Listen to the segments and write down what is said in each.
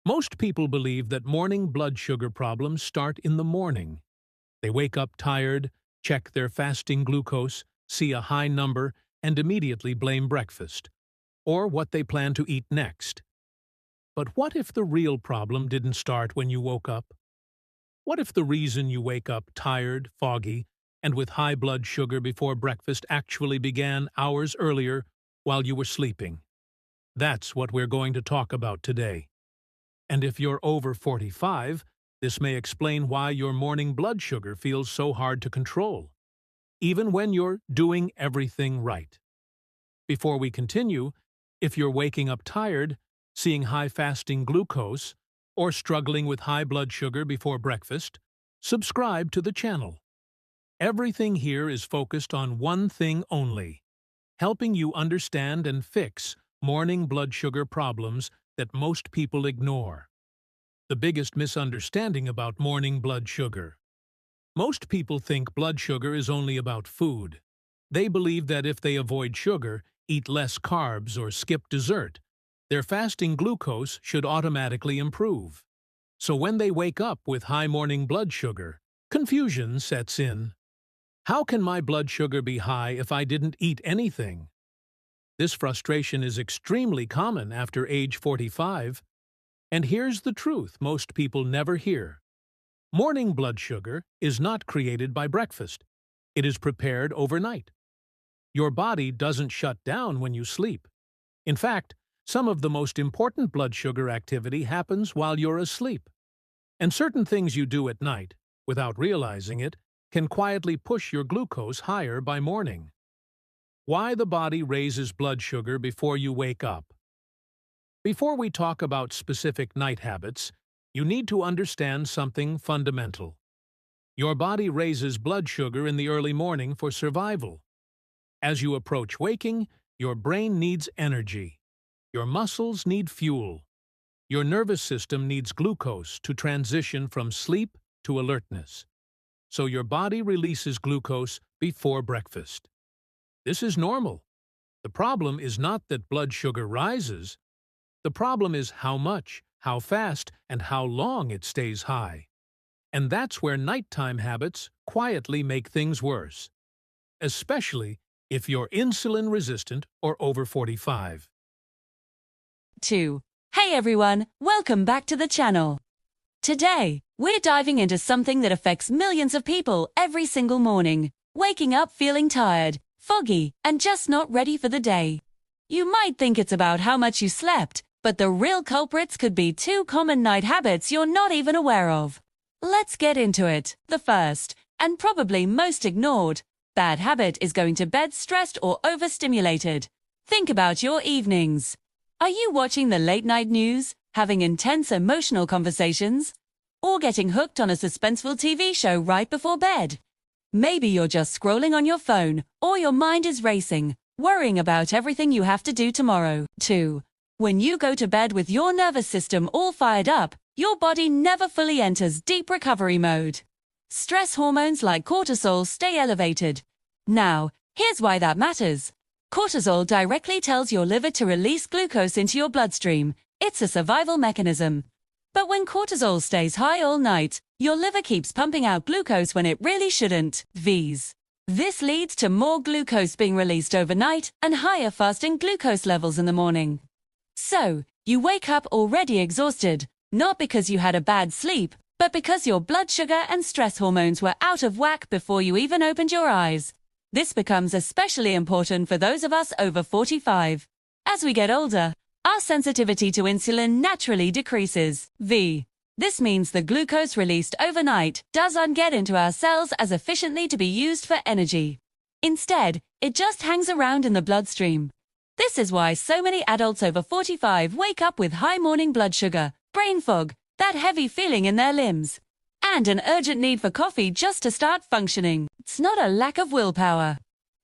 Most people believe that morning blood sugar problems start in the morning. They wake up tired, check their fasting glucose, see a high number, and immediately blame breakfast, or what they plan to eat next. But what if the real problem didn't start when you woke up? What if the reason you wake up tired, foggy, and with high blood sugar before breakfast actually began hours earlier while you were sleeping? That's what we're going to talk about today. And if you're over 45, this may explain why your morning blood sugar feels so hard to control, even when you're doing everything right. Before we continue, if you're waking up tired, seeing high fasting glucose, or struggling with high blood sugar before breakfast, subscribe to the channel. Everything here is focused on one thing only: helping you understand and fix morning blood sugar problems that most people ignore. The biggest misunderstanding about morning blood sugar. Most people think blood sugar is only about food. They believe that if they avoid sugar, eat less carbs, or skip dessert, their fasting glucose should automatically improve. So when they wake up with high morning blood sugar, confusion sets in. How can my blood sugar be high if I didn't eat anything? This frustration is extremely common after age 45. And here's the truth most people never hear. Morning blood sugar is not created by breakfast. It is prepared overnight. Your body doesn't shut down when you sleep. In fact, some of the most important blood sugar activity happens while you're asleep. And certain things you do at night, without realizing it, can quietly push your glucose higher by morning. Why the body raises blood sugar before you wake up. Before we talk about specific night habits, you need to understand something fundamental. Your body raises blood sugar in the early morning for survival. As you approach waking, your brain needs energy. Your muscles need fuel. Your nervous system needs glucose to transition from sleep to alertness. So your body releases glucose before breakfast. This is normal. The problem is not that blood sugar rises. The problem is how much, how fast, and how long it stays high. And that's where nighttime habits quietly make things worse, especially if you're insulin resistant or over 45. 2. Hey everyone, welcome back to the channel. Today, we're diving into something that affects millions of people every single morning: waking up feeling tired, foggy, and just not ready for the day. You might think it's about how much you slept, but the real culprits could be two common night habits you're not even aware of. Let's get into it. The first, and probably most ignored, bad habit is going to bed stressed or overstimulated. Think about your evenings. Are you watching the late-night news, having intense emotional conversations, or getting hooked on a suspenseful TV show right before bed? Maybe you're just scrolling on your phone, or your mind is racing, worrying about everything you have to do tomorrow. 2. When you go to bed with your nervous system all fired up, your body never fully enters deep recovery mode. Stress hormones like cortisol stay elevated. Now, here's why that matters. Cortisol directly tells your liver to release glucose into your bloodstream. It's a survival mechanism. But when cortisol stays high all night, your liver keeps pumping out glucose when it really shouldn't. This leads to more glucose being released overnight and higher fasting glucose levels in the morning. So, you wake up already exhausted, not because you had a bad sleep, but because your blood sugar and stress hormones were out of whack before you even opened your eyes. This becomes especially important for those of us over 45. As we get older, our sensitivity to insulin naturally decreases. This means the glucose released overnight doesn't get into our cells as efficiently to be used for energy. Instead, it just hangs around in the bloodstream. This is why so many adults over 45 wake up with high morning blood sugar, brain fog, that heavy feeling in their limbs, and an urgent need for coffee just to start functioning. It's not a lack of willpower.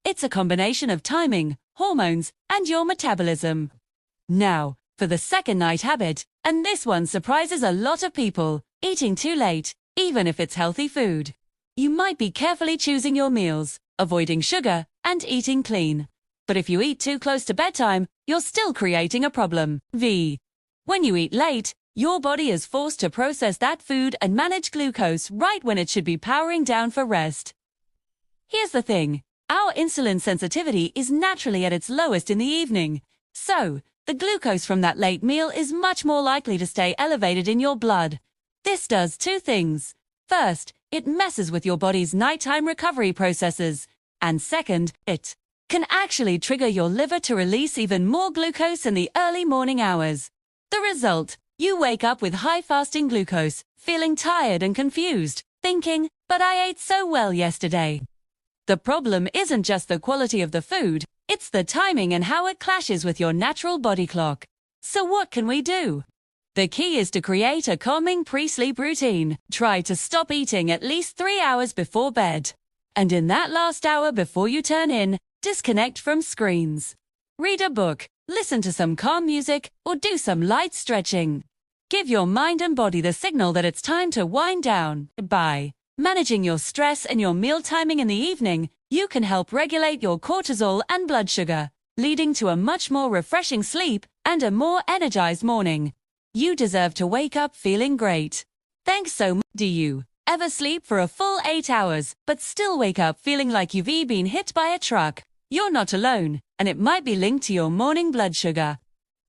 It's a combination of timing, hormones, and your metabolism. Now, for the second night habit, and this one surprises a lot of people: eating too late, even if it's healthy food. You might be carefully choosing your meals, avoiding sugar, and eating clean. But if you eat too close to bedtime, you're still creating a problem. When you eat late, Your body is forced to process that food and manage glucose right when it should be powering down for rest. Here's the thing. Our insulin sensitivity is naturally at its lowest in the evening, so the glucose from that late meal is much more likely to stay elevated in your blood. This does two things. First, it messes with your body's nighttime recovery processes, and second, it can actually trigger your liver to release even more glucose in the early morning hours. The result, you wake up with high fasting glucose, feeling tired and confused, thinking, "But I ate so well yesterday." The problem isn't just the quality of the food, it's the timing and how it clashes with your natural body clock. So what can we do? The key is to create a calming pre-sleep routine. Try to stop eating at least 3 hours before bed. And in that last hour before you turn in, disconnect from screens. Read a book, listen to some calm music, or do some light stretching. Give your mind and body the signal that it's time to wind down. By managing your stress and your meal timing in the evening, you can help regulate your cortisol and blood sugar, leading to a much more refreshing sleep and a more energized morning. You deserve to wake up feeling great. Thanks so much. Do you ever sleep for a full 8 hours, but still wake up feeling like you've been hit by a truck? You're not alone, and it might be linked to your morning blood sugar.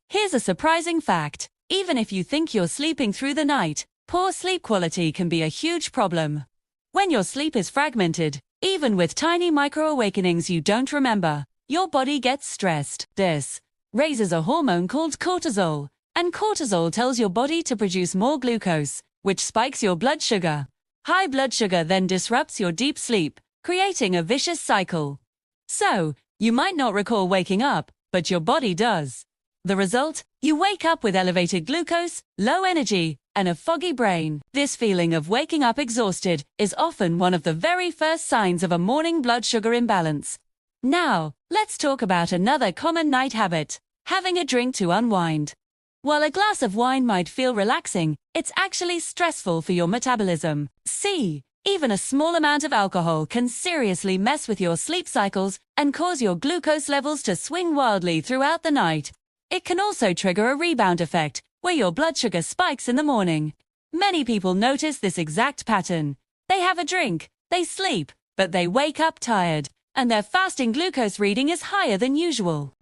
Here's a surprising fact. Even if you think you're sleeping through the night, poor sleep quality can be a huge problem. When your sleep is fragmented, even with tiny micro-awakenings you don't remember, your body gets stressed. This raises a hormone called cortisol, and cortisol tells your body to produce more glucose, which spikes your blood sugar. High blood sugar then disrupts your deep sleep, creating a vicious cycle. So, you might not recall waking up, but your body does. The result? You wake up with elevated glucose, low energy, and a foggy brain. This feeling of waking up exhausted is often one of the very first signs of a morning blood sugar imbalance. Now, let's talk about another common night habit: having a drink to unwind. While a glass of wine might feel relaxing, it's actually stressful for your metabolism. See, even a small amount of alcohol can seriously mess with your sleep cycles and cause your glucose levels to swing wildly throughout the night. It can also trigger a rebound effect, where your blood sugar spikes in the morning. Many people notice this exact pattern. They have a drink, they sleep, but they wake up tired, and their fasting glucose reading is higher than usual.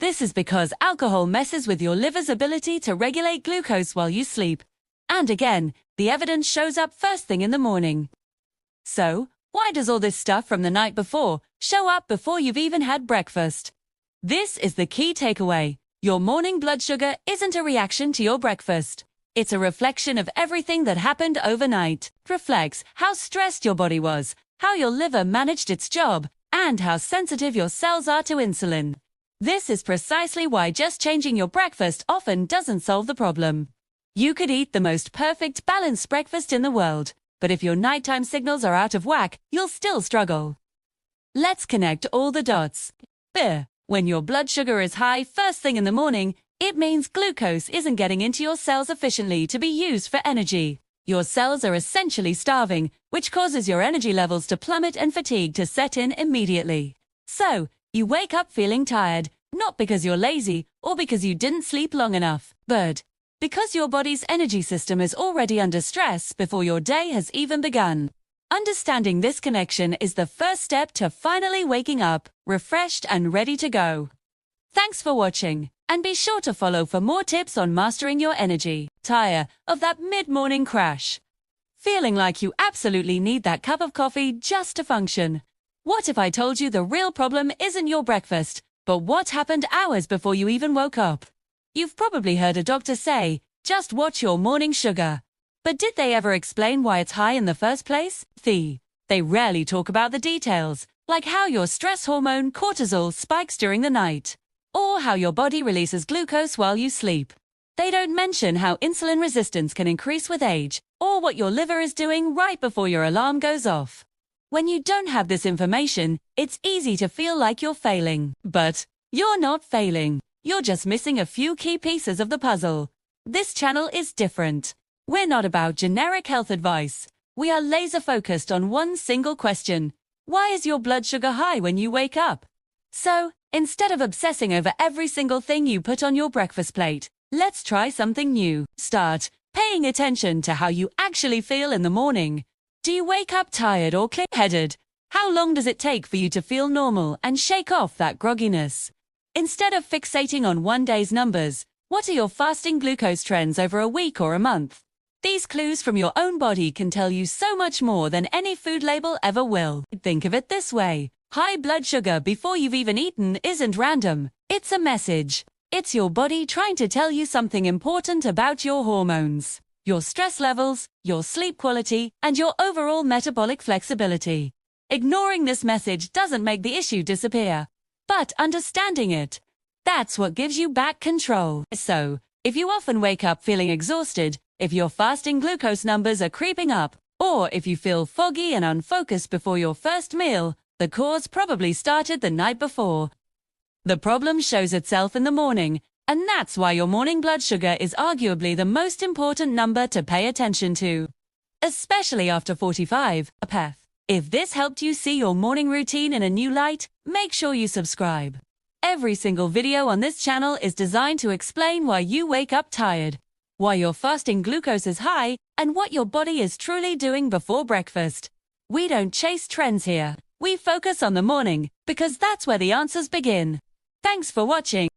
This is because alcohol messes with your liver's ability to regulate glucose while you sleep. And again, the evidence shows up first thing in the morning. So, why does all this stuff from the night before show up before you've even had breakfast? This is the key takeaway. Your morning blood sugar isn't a reaction to your breakfast. It's a reflection of everything that happened overnight. It reflects how stressed your body was, how your liver managed its job, and how sensitive your cells are to insulin. This is precisely why just changing your breakfast often doesn't solve the problem. You could eat the most perfect balanced breakfast in the world, but if your nighttime signals are out of whack, you'll still struggle. Let's connect all the dots. When your blood sugar is high first thing in the morning, it means glucose isn't getting into your cells efficiently to be used for energy. Your cells are essentially starving, which causes your energy levels to plummet and fatigue to set in immediately. So, you wake up feeling tired, not because you're lazy or because you didn't sleep long enough, but because your body's energy system is already under stress before your day has even begun. Understanding this connection is the first step to finally waking up, refreshed and ready to go. Thanks for watching, and be sure to follow for more tips on mastering your energy. Tired of that mid-morning crash? Feeling like you absolutely need that cup of coffee just to function? What if I told you the real problem isn't your breakfast, but what happened hours before you even woke up? You've probably heard a doctor say, just watch your morning sugar. But did they ever explain why it's high in the first place? They rarely talk about the details, like how your stress hormone cortisol spikes during the night, or how your body releases glucose while you sleep. They don't mention how insulin resistance can increase with age, or what your liver is doing right before your alarm goes off. When you don't have this information, it's easy to feel like you're failing. But you're not failing. You're just missing a few key pieces of the puzzle. This channel is different. We're not about generic health advice. We are laser-focused on one single question. Why is your blood sugar high when you wake up? So, instead of obsessing over every single thing you put on your breakfast plate, Let's try something new. Start paying attention to how you actually feel in the morning. Do you wake up tired or clear-headed? How long does it take for you to feel normal and shake off that grogginess? Instead of fixating on one day's numbers, what are your fasting glucose trends over a week or a month? These clues from your own body can tell you so much more than any food label ever will. Think of it this way. High blood sugar before you've even eaten isn't random. It's a message. It's your body trying to tell you something important about your hormones, your stress levels, your sleep quality, and your overall metabolic flexibility. Ignoring this message doesn't make the issue disappear, but understanding it, that's what gives you back control. So, if you often wake up feeling exhausted, if your fasting glucose numbers are creeping up, or if you feel foggy and unfocused before your first meal, the cause probably started the night before. The problem shows itself in the morning, and that's why your morning blood sugar is arguably the most important number to pay attention to, especially after 45. If this helped you see your morning routine in a new light, make sure you subscribe. Every single video on this channel is designed to explain why you wake up tired, why your fasting glucose is high, and what your body is truly doing before breakfast. We don't chase trends here. We focus on the morning, because that's where the answers begin. Thanks for watching.